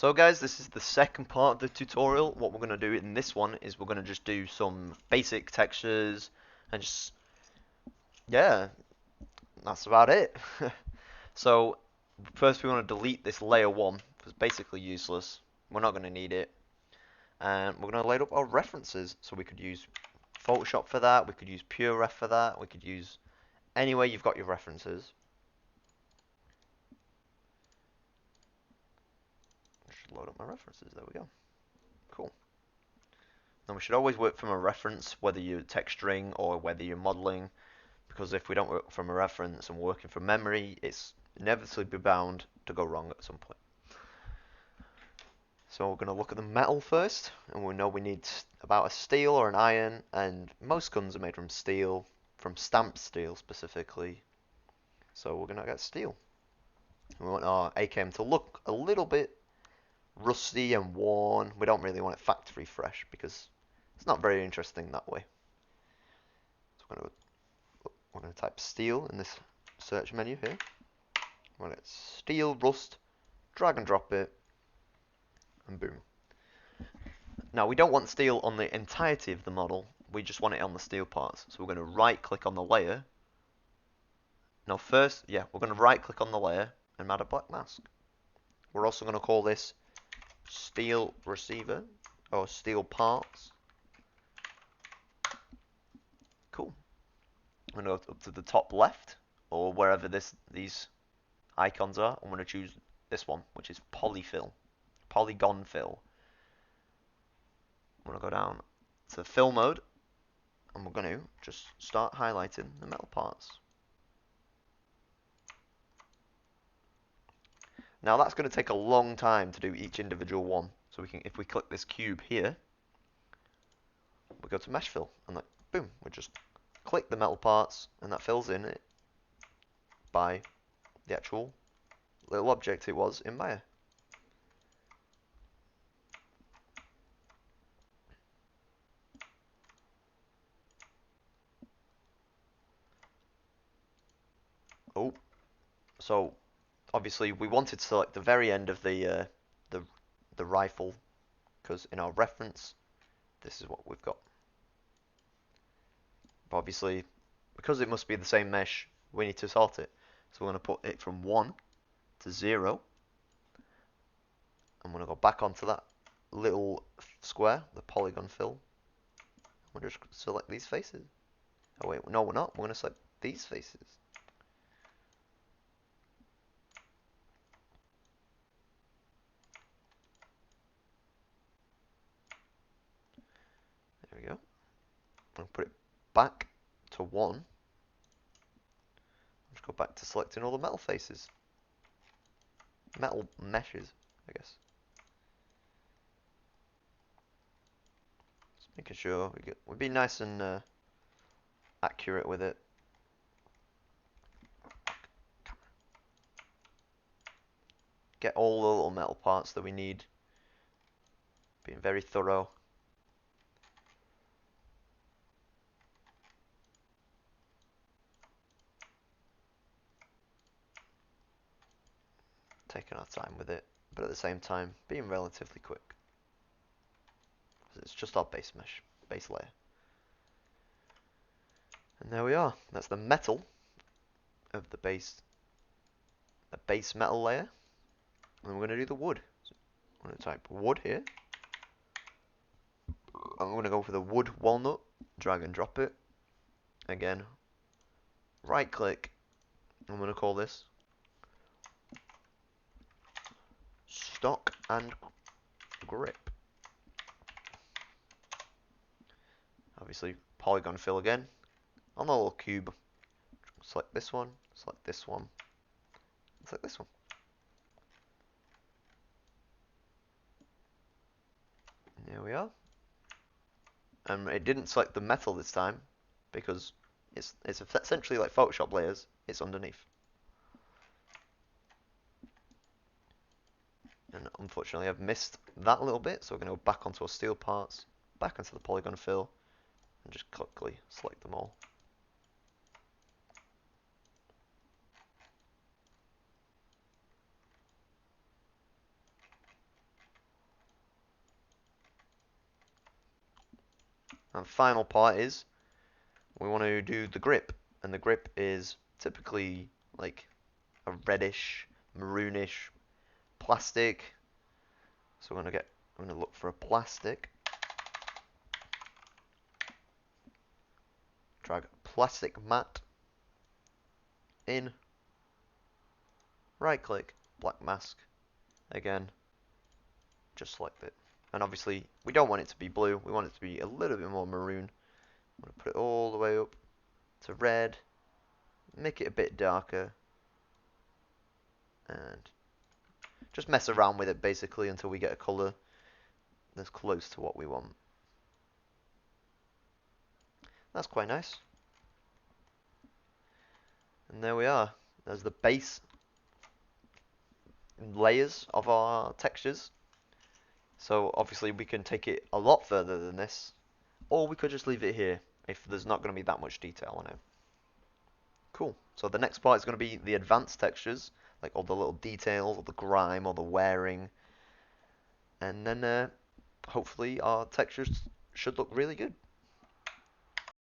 So guys, this is the second part of the tutorial. What we're going to do in this one is we're going to just do some basic textures and just, yeah, that's about it. So first we want to delete this layer 1 because it's basically useless. We're not going to need it. And we're going to load up our references. So we could use Photoshop for that, we could use PureRef for that, we could use anywhere you've got your references. Just load up my references, there we go. Cool. And we should always work from a reference, whether you're texturing or whether you're modeling, because if we don't work from a reference and working from memory, it's inevitably bound to go wrong at some point. So we're going to look at the metal first, and we know we need about a steel or an iron, and most guns are made from steel, from stamped steel specifically. So we're going to get steel. We want our AKM to look a little bit rusty and worn. We don't really want it factory fresh because it's not very interesting that way. So we're going to type steel in this search menu here. We're going to steel rust, drag and drop it, and boom. Now we don't want steel on the entirety of the model, we just want it on the steel parts. So we're going to right click on the layer. Now first, we're going to right click on the layer and add a black mask. We're also going to call this steel receiver or steel parts. Cool. I'm going to go up to the top left or wherever these icons are. I'm going to choose this one, which is polyfill, polygon fill. I'm going to go down to fill mode, and we're going to just start highlighting the metal parts. Now that's going to take a long time to do each individual one. So if we click this cube here, we go to mesh fill, and like boom, we just click the metal parts, and that fills in it by the actual little object it was in Maya. Oh, so obviously we wanted to select the very end of the rifle, because in our reference this is what we've got. But obviously, because it must be the same mesh, we need to sort it. So we're going to put it from 1 to 0. I'm going to go back onto that little square, the polygon fill. We'll just select these faces. Oh wait, no we're not. We're going to select these faces. There we go. I'll put it back to 1. Just go back to selecting all the metal faces. Metal meshes, I guess. Just making sure we'll be nice and accurate with it. Get all the little metal parts that we need. Being very thorough. Taking our time with it, but at the same time being relatively quick. It's just our base mesh, base layer. And there we are. That's the metal of the base metal layer. And we're going to do the wood. So I'm going to type wood here. I'm going to go for the wood walnut, drag and drop it. Again, right click. I'm going to call this stock and grip. Obviously, polygon fill again. On the little cube, select this one, select this one, select this one. And there we are. And it didn't select the metal this time because it's essentially like Photoshop layers. It's underneath. And unfortunately I've missed that little bit, so we're going to go back onto our steel parts, back onto the polygon fill, and just quickly select them all. And final part is we want to do the grip, and the grip is typically like a reddish, maroonish plastic. So I'm gonna look for a plastic. Drag plastic matte in, right click, black mask, again, just select it. And obviously we don't want it to be blue, we want it to be a little bit more maroon. I'm gonna put it all the way up to red, make it a bit darker, and just mess around with it basically until we get a colour that's close to what we want. That's quite nice. And there we are. There's the base layers of our textures. So obviously we can take it a lot further than this, or we could just leave it here if there's not going to be that much detail on it. Cool. So the next part is going to be the advanced textures, like all the little details, or the grime, or the wearing, and then hopefully our textures should look really good.